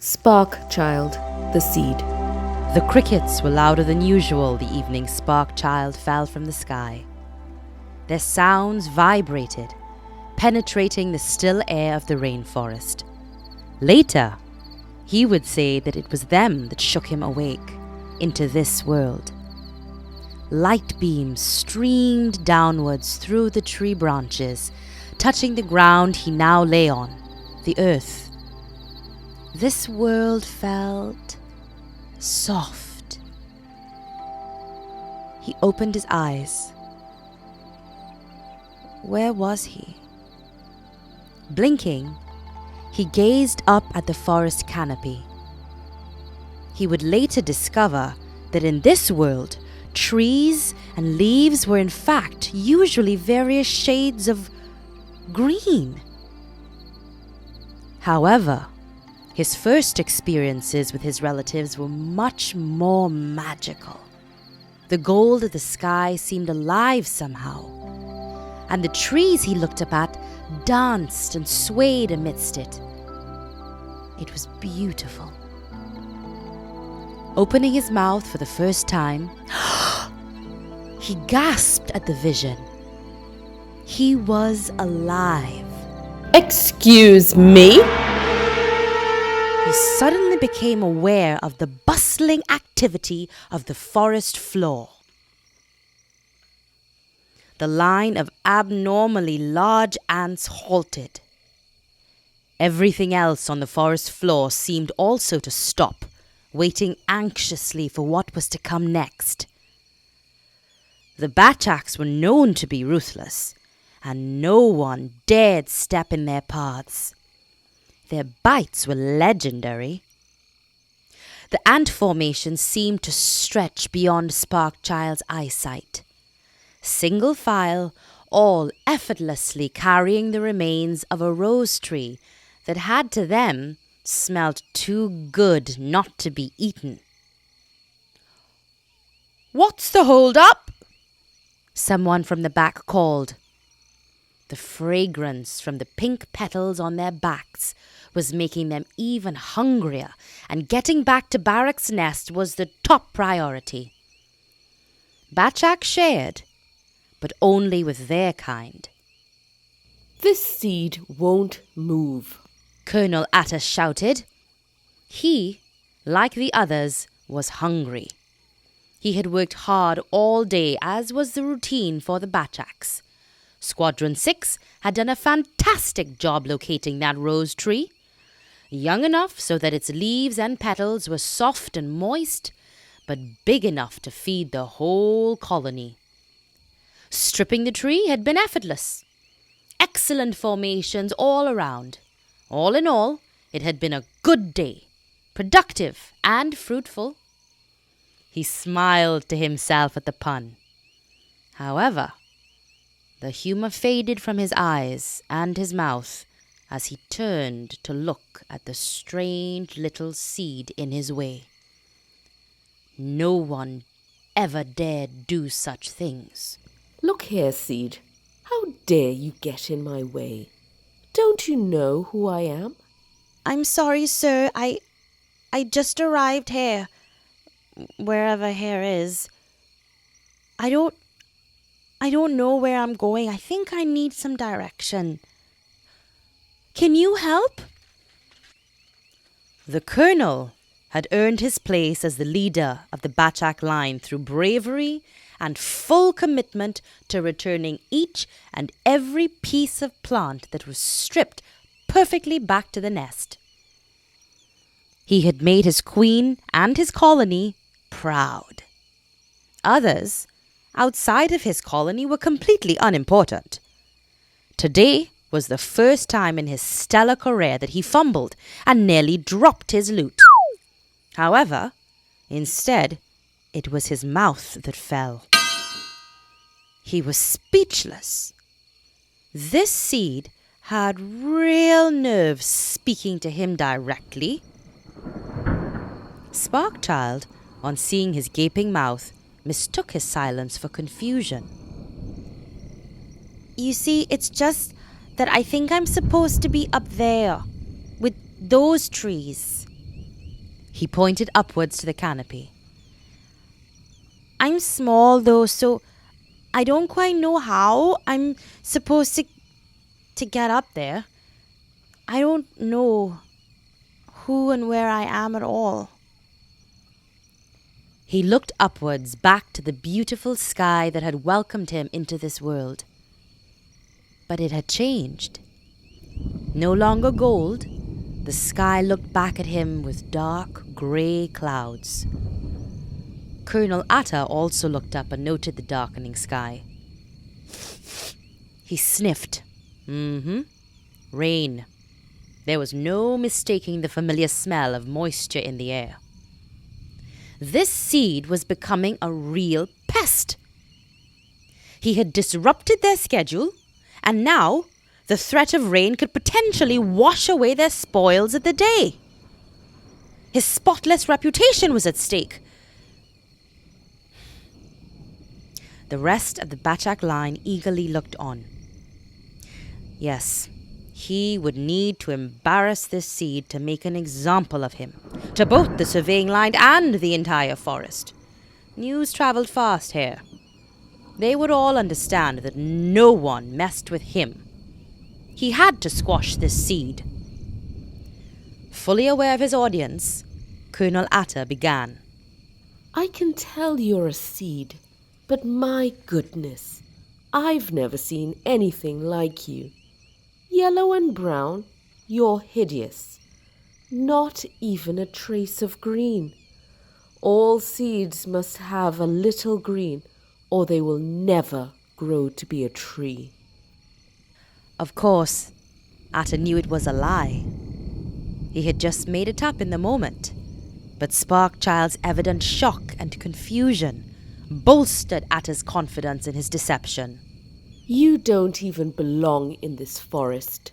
Spark Child, the seed. The crickets were louder than usual the evening Spark Child fell from the sky. Their sounds vibrated, penetrating the still air of the rainforest. Later, he would say that it was them that shook him awake into this world. Light beams streamed downwards through the tree branches, touching the ground he now lay on, the earth. This world felt soft. He opened his eyes. Where was he? Blinking, he gazed up at the forest canopy. He would later discover that in this world, trees and leaves were in fact usually various shades of green. However, his first experiences with his relatives were much more magical. The gold of the sky seemed alive somehow, and the trees he looked up at danced and swayed amidst it. It was beautiful. Opening his mouth for the first time, he gasped at the vision. He was alive. Excuse me? He suddenly became aware of the bustling activity of the forest floor. The line of abnormally large ants halted. Everything else on the forest floor seemed also to stop, waiting anxiously for what was to come next. The Batchaks were known to be ruthless, and no one dared step in their paths. Their bites were legendary. The ant formation seemed to stretch beyond Sparkchild's eyesight. Single file, all effortlessly carrying the remains of a rose tree that had to them smelled too good not to be eaten. "What's the hold-up?" someone from the back called. The fragrance from the pink petals on their backs was making them even hungrier, and getting back to Barrack's nest was the top priority. Batchak shared, but only with their kind. This seed won't move, Colonel Atta shouted. He, like the others, was hungry. He had worked hard all day, as was the routine for the Batchaks. Squadron 6 had done a fantastic job locating that rose tree. Young enough so that its leaves and petals were soft and moist, but big enough to feed the whole colony. Stripping the tree had been effortless. Excellent formations all around. All in all, it had been a good day, productive and fruitful. He smiled to himself at the pun. However, the humour faded from his eyes and his mouth as he turned to look at the strange little seed in his way. No one ever dared do such things. Look here, seed. How dare you get in my way? Don't you know who I am? "I'm sorry, sir. I just arrived here. Wherever here is. I don't know where I'm going. I think I need some direction. Can you help?" The colonel had earned his place as the leader of the Batchak line through bravery and full commitment to returning each and every piece of plant that was stripped perfectly back to the nest. He had made his queen and his colony proud. Others, outside of his colony, were completely unimportant. Today was the first time in his stellar career that he fumbled and nearly dropped his loot. However, instead, it was his mouth that fell. He was speechless. This seed had real nerves speaking to him directly. Sparkchild, on seeing his gaping mouth, mistook his silence for confusion. "You see, it's just that I think I'm supposed to be up there with those trees." He pointed upwards to the canopy. I'm small though, so I don't quite know how I'm supposed to get up there. I don't know who and where I am at all. He looked upwards, back to the beautiful sky that had welcomed him into this world. But it had changed. No longer gold, the sky looked back at him with dark, grey clouds. Colonel Atta also looked up and noted the darkening sky. He sniffed. Rain. There was no mistaking the familiar smell of moisture in the air. This seed was becoming a real pest. He had disrupted their schedule, and now the threat of rain could potentially wash away their spoils of the day. His spotless reputation was at stake. The rest of the Bachak line eagerly looked on. Yes, he would need to embarrass this seed to make an example of him, to both the surveying line and the entire forest. News travelled fast here. They would all understand that no one messed with him. He had to squash this seed. Fully aware of his audience, Colonel Atta began. I can tell you're a seed, but my goodness, I've never seen anything like you. Yellow and brown, you're hideous. Not even a trace of green. All seeds must have a little green, or they will never grow to be a tree. Of course, Atta knew it was a lie. He had just made it up in the moment. But Sparkchild's evident shock and confusion bolstered Atta's confidence in his deception. You don't even belong in this forest.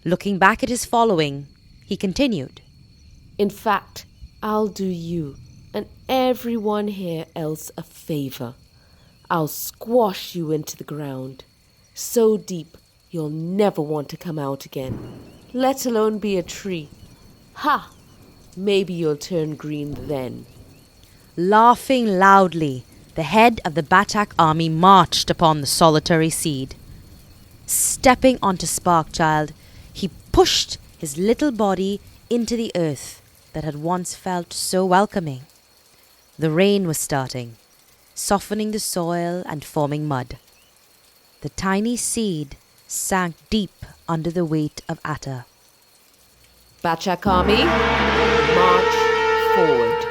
Looking back at his following, he continued. In fact, I'll do you and everyone here else a favor. I'll squash you into the ground, so deep you'll never want to come out again, let alone be a tree. Ha! Maybe you'll turn green then. Laughing loudly, the head of the Bachak army marched upon the solitary seed. Stepping onto Sparkchild, he pushed his little body into the earth that had once felt so welcoming. The rain was starting, softening the soil and forming mud. The tiny seed sank deep under the weight of Atta. Bachak army, march forward.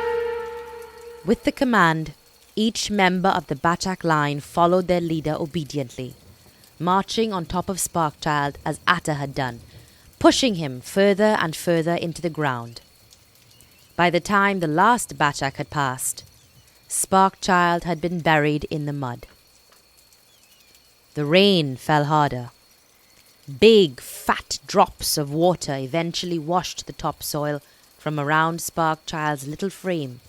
With the command, each member of the Bachak line followed their leader obediently, marching on top of Sparkchild as Atta had done, pushing him further and further into the ground. By the time the last Bachak had passed, Sparkchild had been buried in the mud. The rain fell harder. Big, fat drops of water eventually washed the topsoil from around Sparkchild's little frame,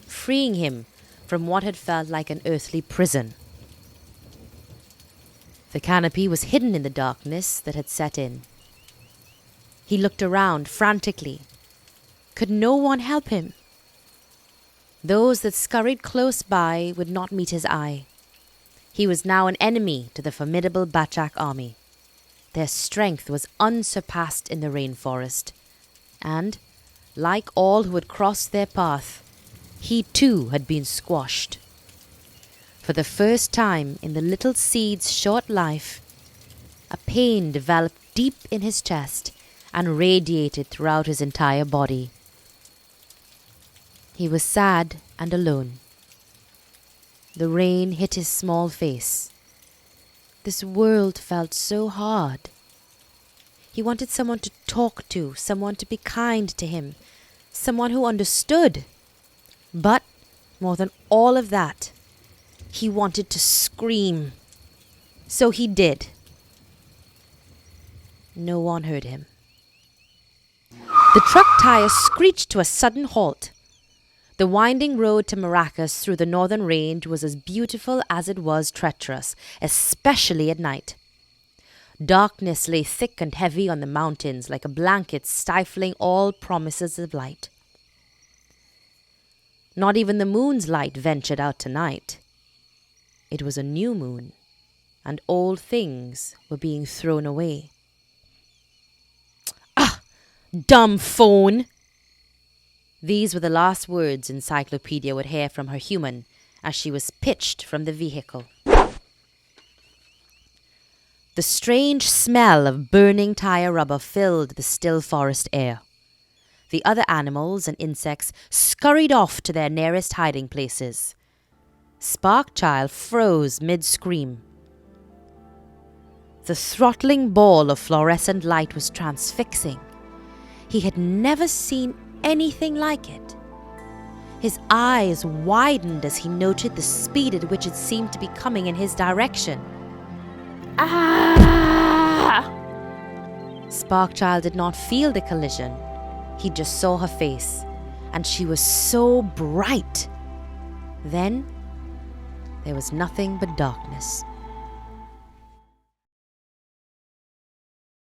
freeing him from what had felt like an earthly prison. The canopy was hidden in the darkness that had set in. He looked around frantically. Could no one help him? Those that scurried close by would not meet his eye. He was now an enemy to the formidable Bachak army. Their strength was unsurpassed in the rainforest, and, like all who had crossed their path, he too had been squashed. For the first time in the little seed's short life, a pain developed deep in his chest and radiated throughout his entire body. He was sad and alone. The rain hit his small face. This world felt so hard. He wanted someone to talk to, someone to be kind to him, someone who understood. But, more than all of that, he wanted to scream. So he did. No one heard him. The truck tires screeched to a sudden halt. The winding road to Maracas through the northern range was as beautiful as it was treacherous, especially at night. Darkness lay thick and heavy on the mountains like a blanket stifling all promises of light. Not even the moon's light ventured out tonight. It was a new moon, and old things were being thrown away. Ah! Dumb phone! These were the last words Encyclopedia would hear from her human as she was pitched from the vehicle. The strange smell of burning tire rubber filled the still forest air. The other animals and insects scurried off to their nearest hiding places. Sparkchild froze mid-scream. The throttling ball of fluorescent light was transfixing. He had never seen anything like it. His eyes widened as he noted the speed at which it seemed to be coming in his direction. Ah! Sparkchild did not feel the collision. He just saw her face, and she was so bright. Then there was nothing but darkness.